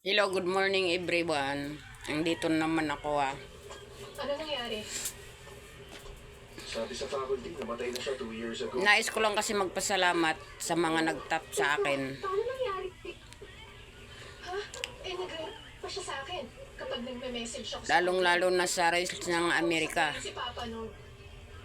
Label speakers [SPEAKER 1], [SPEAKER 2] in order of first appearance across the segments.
[SPEAKER 1] Hello, good morning everyone. Andito naman ako
[SPEAKER 2] Ano nangyari?
[SPEAKER 3] Sabi sa faculty, namatay na siya 2 years ago.
[SPEAKER 1] Nais ko lang kasi magpasalamat sa mga nag-tap sa akin.
[SPEAKER 2] Paano nangyari? Ha? Nag-react pa siya sa akin kapag nagme-message ako
[SPEAKER 1] Lalong-lalo na sa race ng Amerika.
[SPEAKER 2] Si Papa noon.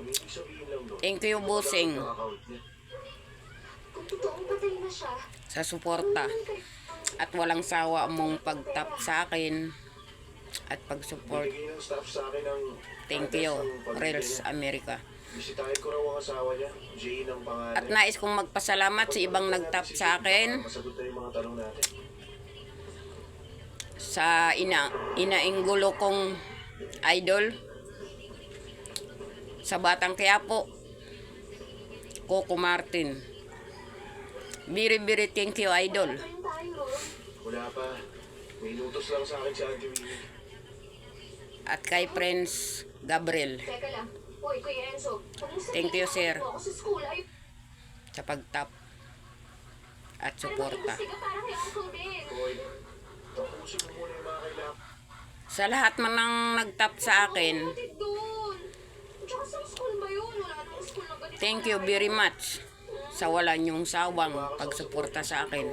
[SPEAKER 3] Ang ibig sabihin lang no,
[SPEAKER 1] Thank you, bossing,
[SPEAKER 3] ang account niya.
[SPEAKER 2] Kung totoong patay na siya,
[SPEAKER 1] sa suporta. At walang sawa mong pag-tap sa akin at pag-support.
[SPEAKER 3] Binigay ng staff sa akin ng
[SPEAKER 1] Thank you, Rails America.
[SPEAKER 3] Bisitahin ko raw ang asawa niya, Jane ang pangalan.
[SPEAKER 1] At nais kong magpasalamat sa ibang nag-tap sa akin,
[SPEAKER 3] Masagot na yung mga tanong natin.
[SPEAKER 1] sa inainggulo kong idol, sa Batang Quiapo, Coco Martin. Very thank you, idol.
[SPEAKER 2] ayun tayo.
[SPEAKER 3] Wala pa. May inutos lang sa akin si Auntie Winnie.
[SPEAKER 1] At kay Prince Gabriel
[SPEAKER 2] Teka lang. Hoy, Kuya Enzo.
[SPEAKER 1] Thank you, sir.
[SPEAKER 2] Ako sa school ay...
[SPEAKER 1] sa pag-tap at suporta.
[SPEAKER 2] Sige, parang kay Uncle Ben.
[SPEAKER 3] Hoy, tapusin mo muna yung mga kailangan.
[SPEAKER 1] Sa lahat man ng nag-tap sa akin,
[SPEAKER 2] Kapatid doon. Tsaka sa school ba yun? Wala namang school na ganito.
[SPEAKER 1] thank you very much sa wala niyong sawang pagsuporta sa akin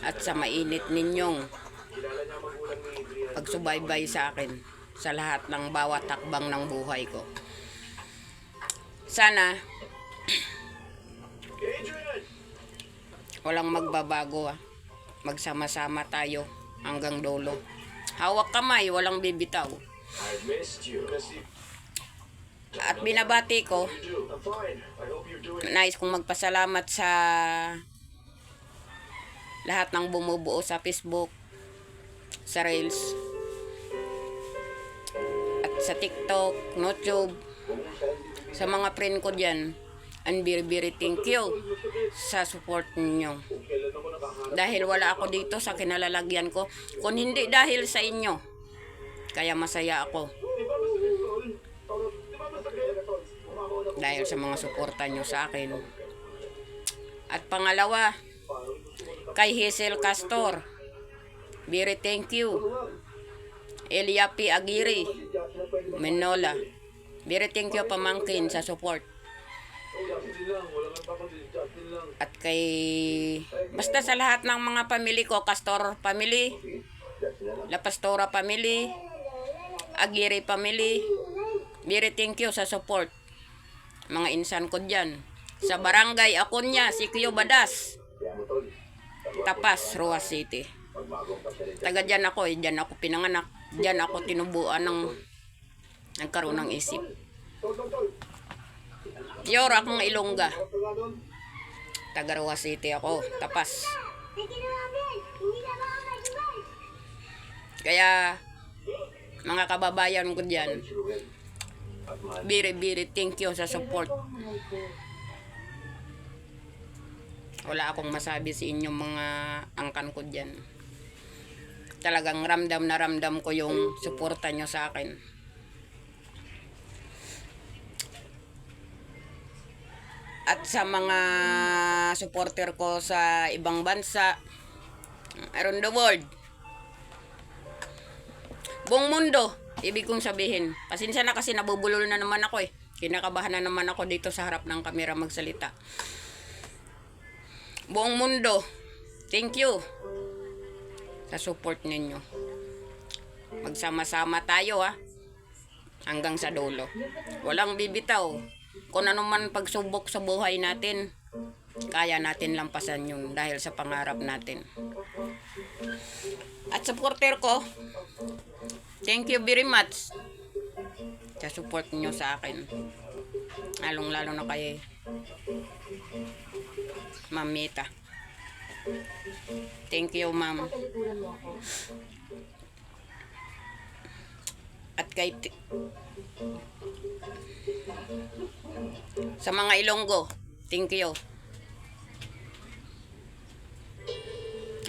[SPEAKER 1] at sa mainit ninyong
[SPEAKER 3] Kilala niya ang magulang ni Adrian.
[SPEAKER 1] pagsubaybay sa akin sa lahat ng bawat takbang ng buhay ko. Sana
[SPEAKER 3] Adrian!
[SPEAKER 1] walang magbabago Magsama-sama tayo hanggang dulo. Hawak kamay, walang bibitaw.
[SPEAKER 3] I missed you. Kasi
[SPEAKER 1] At binabati ko,
[SPEAKER 3] you do. I'm fine. I hope you're doing
[SPEAKER 1] nais kong magpasalamat sa lahat ng bumubuo sa Facebook, sa Reels, at sa TikTok, YouTube, sa mga friend ko dyan. And very thank you sa support ninyo. Dahil wala ako dito sa kinalalagyan ko, kung hindi dahil sa inyo, kaya masaya ako. Dahil sa mga suporta nyo sa akin. At pangalawa, kay Hazel Castor, very thank you. Elia P. Aguirre, Menola, very thank you pamangkin sa support. At kay, basta sa lahat ng mga family ko, Castor family, La Pastora family, Aguirre family, very thank you sa support. Mga insan ko dyan. Sa barangay Aconya, si Kuya Badas, Tapas, Roa City. Taga dyan ako dyan ako pinanganak. Dyan ako tinubuan ng nagkaroon ng isip. Pure akong Ilongga. Taga Roa City ako, Tapas. Kaya, mga kababayan ko dyan, very thank you sa support. Wala akong masabi sa inyong mga angkan ko dyan. Talagang ramdam na ramdam ko yung suporta nyo sa akin. At sa mga supporter ko sa ibang bansa, around the world, buong mundo, ibig kong sabihin, pasensya na kasi nabubulol na naman ako Kinakabahan na naman ako dito sa harap ng kamera magsalita. Buong mundo, thank you sa support ninyo. Magsama-sama tayo hanggang sa dulo. Walang bibitaw. Kung ano man pagsubok sa buhay natin, kaya natin lampasan yun dahil sa pangarap natin. At supporter ko, thank you very much sa support niyo sa akin. Lalong-lalo na kay Ma'am Mita. Thank you, ma'am. At kay sa mga Ilonggo, thank you.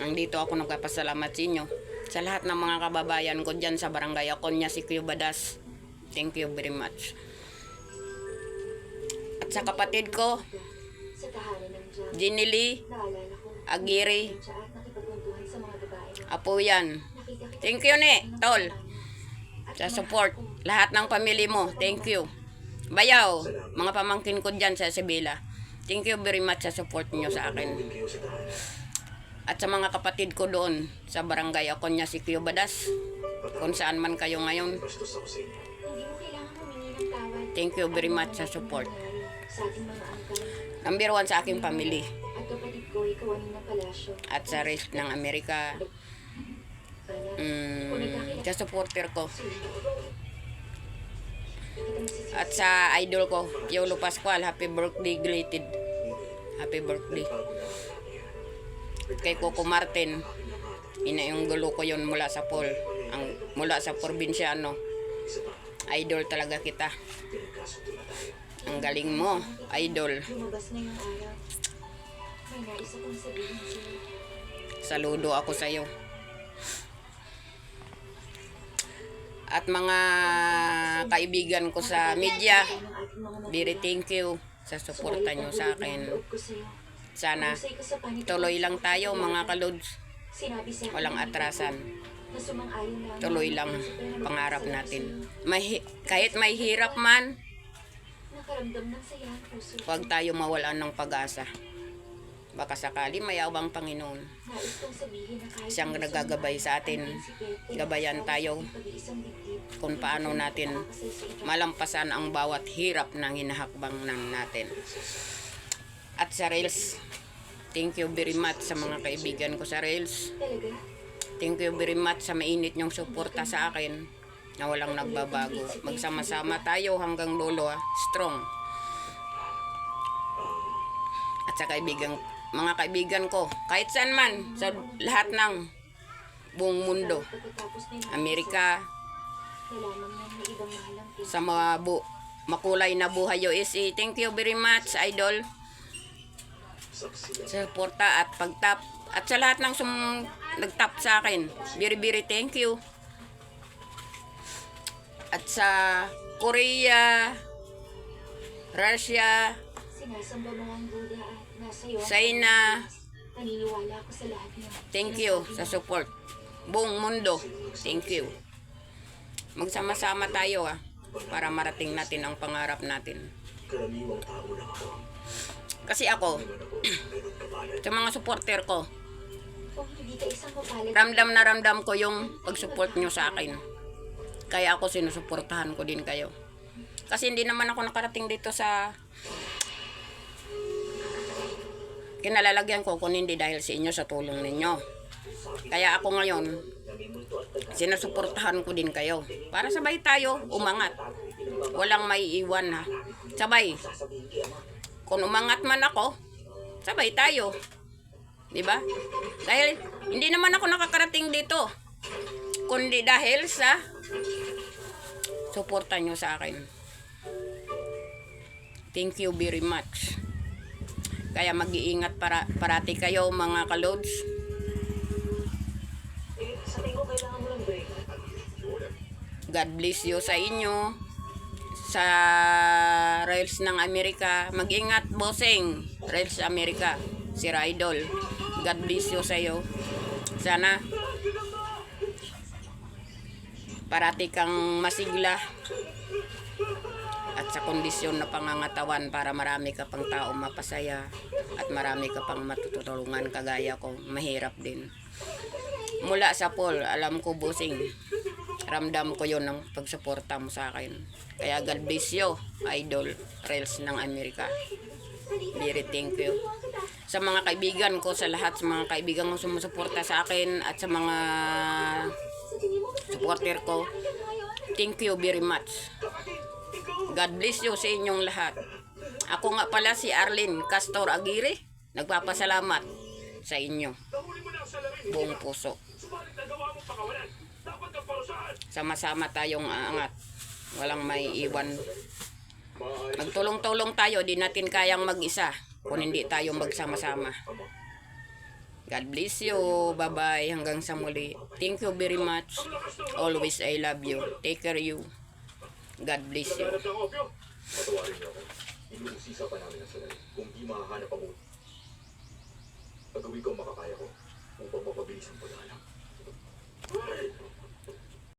[SPEAKER 1] Dito ako nagpapasalamat sa inyo. Sa lahat ng mga kababayan ko dyan sa barangay Aconya, si Kuya Badas, thank you very much. At sa kapatid ko,
[SPEAKER 2] Sa tahanan ng Diyos,
[SPEAKER 1] Ginili
[SPEAKER 2] naalala ko
[SPEAKER 1] Aguirre,
[SPEAKER 2] siya at nakipagkwentuhan sa mga babae.
[SPEAKER 1] Apo yan.
[SPEAKER 2] Nakita kita
[SPEAKER 1] Thank you ni, tol.
[SPEAKER 2] at
[SPEAKER 1] Sa support. Lahat ng pamilya mo. Thank you. Bayaw, mga pamangkin ko dyan sa Isabela. Thank you very much sa support niyo sa akin.
[SPEAKER 3] Tumawin kayo sa tahanan.
[SPEAKER 1] At sa mga kapatid ko doon sa barangay Aconya, si Kyo Badas. Kung saan man kayo ngayon.
[SPEAKER 3] Bastos ako sa inyo.
[SPEAKER 2] Hindi mo kailangan humingi ng tawad.
[SPEAKER 1] Thank you very much sa support.
[SPEAKER 2] Sa ating mga angkan.
[SPEAKER 1] Number 1 sa aking family.
[SPEAKER 2] At kapatid ko, ikaw ang ng palasyo.
[SPEAKER 1] At sa rest ng Amerika.
[SPEAKER 2] Anak,
[SPEAKER 1] Sa supporter ko.
[SPEAKER 2] kita masisisi.
[SPEAKER 1] At sa idol ko, Yolo Pascual. Happy birthday, Glated. Happy birthday. Kay Coco Martin. Ina yung gulo ko yun mula sa Paul. Mula sa probinsyano. Idol talaga kita. Ang galing mo, idol.
[SPEAKER 2] Lumabas na yung araw. May nais akong sabihin sa'yo.
[SPEAKER 1] Saludo ako sa'yo. At mga kaibigan ko sa media, very thank you sa suporta nyo sa akin. Sana tuloy lang tayo mga kalods. Walang atrasan. Tuloy lang pangarap natin. Kahit may hirap man,
[SPEAKER 2] Nakaramdam ng saya ang puso.
[SPEAKER 1] huwag tayo mawalan ng pag-asa. Baka sakali mayawang Panginoon.
[SPEAKER 2] Nais kong sabihin na kahit
[SPEAKER 1] Siyang nagagabay sa atin. Gabayan tayo kung paano natin malampasan ang bawat hirap na hinahakbang natin. At sa Rails, thank you very much sa mga kaibigan ko sa Rails.
[SPEAKER 2] Talaga?
[SPEAKER 1] Thank you very much sa mainit nyong suporta sa akin na walang nagbabago. Magsama-sama tayo hanggang dulo. Strong. At sa mga kaibigan ko, kahit saan man, sa lahat ng buong mundo,
[SPEAKER 2] Pagkatapos na yung
[SPEAKER 1] Amerika,
[SPEAKER 2] nalaman mo may ibang mahalang pinag.
[SPEAKER 1] sa mga makulay na buhay USA. Thank you very much, idol. Sa suporta at pag-tap. At sa lahat ng nag-tap sa akin, very thank you. At sa Korea, Russia,
[SPEAKER 2] Sinasamba mo ang Buddha at nasa iyo. ang
[SPEAKER 1] China,
[SPEAKER 2] Naniniwala ako sa lahat niya.
[SPEAKER 1] thank you sa support. Buong mundo, thank you. Magsama-sama tayo para marating natin ang pangarap natin.
[SPEAKER 3] Karaniwang tao lang ako.
[SPEAKER 1] Kasi ako, sa mga supporter ko,
[SPEAKER 2] Kung hindi ka isang mapalit,
[SPEAKER 1] ramdam na ramdam ko yung pag-support nyo sa akin. Kaya ako sinusuportahan ko din kayo. Kasi hindi naman ako nakarating dito sa kinalalagyan ko kung hindi dahil sa inyo, sa tulong ninyo. Kaya ako ngayon, sinusuportahan ko din kayo. Para sabay tayo umangat. Walang may iwan ha. Sabay. Kung umangat man ako, sabay tayo. Diba? Dahil hindi naman ako nakakarating dito. Kundi dahil sa suporta nyo sa akin. Thank you very much. Kaya mag-iingat parati kayo mga kalods.
[SPEAKER 3] Sa tingin ko kailangan mo lang break.
[SPEAKER 1] God bless you sa inyo. Sa Rails ng Amerika. Mag-ingat, bossing. Rails Amerika. Si Idol. God bless you sa iyo. Sana parati kang masigla at sa kondisyon na pangangatawan para marami ka pang tao mapasaya at marami ka pang matutulungan kagaya ko. Mahirap din. Mula sa Paul, alam ko bossing, ramdam ko yon ng pagsuporta mo sa akin. Kaya God bless you, Idol Rails ng Amerika. Very thank you. Sa mga kaibigan ko, sa lahat sa mga kaibigan ko sumusuporta sa akin at sa mga supporter ko, thank you very much. God bless you sa inyong lahat. Ako nga pala si Arlene Castor Aguirre. Nagpapasalamat sa inyo. Buong puso. Sama-sama tayong aangat. Walang may iwan. Magtulong-tulong tayo. Di natin kayang mag-isa kung hindi tayo magsama-sama. God bless you. Bye-bye. Hanggang sa muli. Thank you very much. Always I love you. Take care you. God bless you.
[SPEAKER 3] Patawarin niyo ako. Inuusisa pa namin ang salay kung di makahanap ang ulo. Pag-uwi ko ang makakaya ko upang mapabilis ang pag-aaral.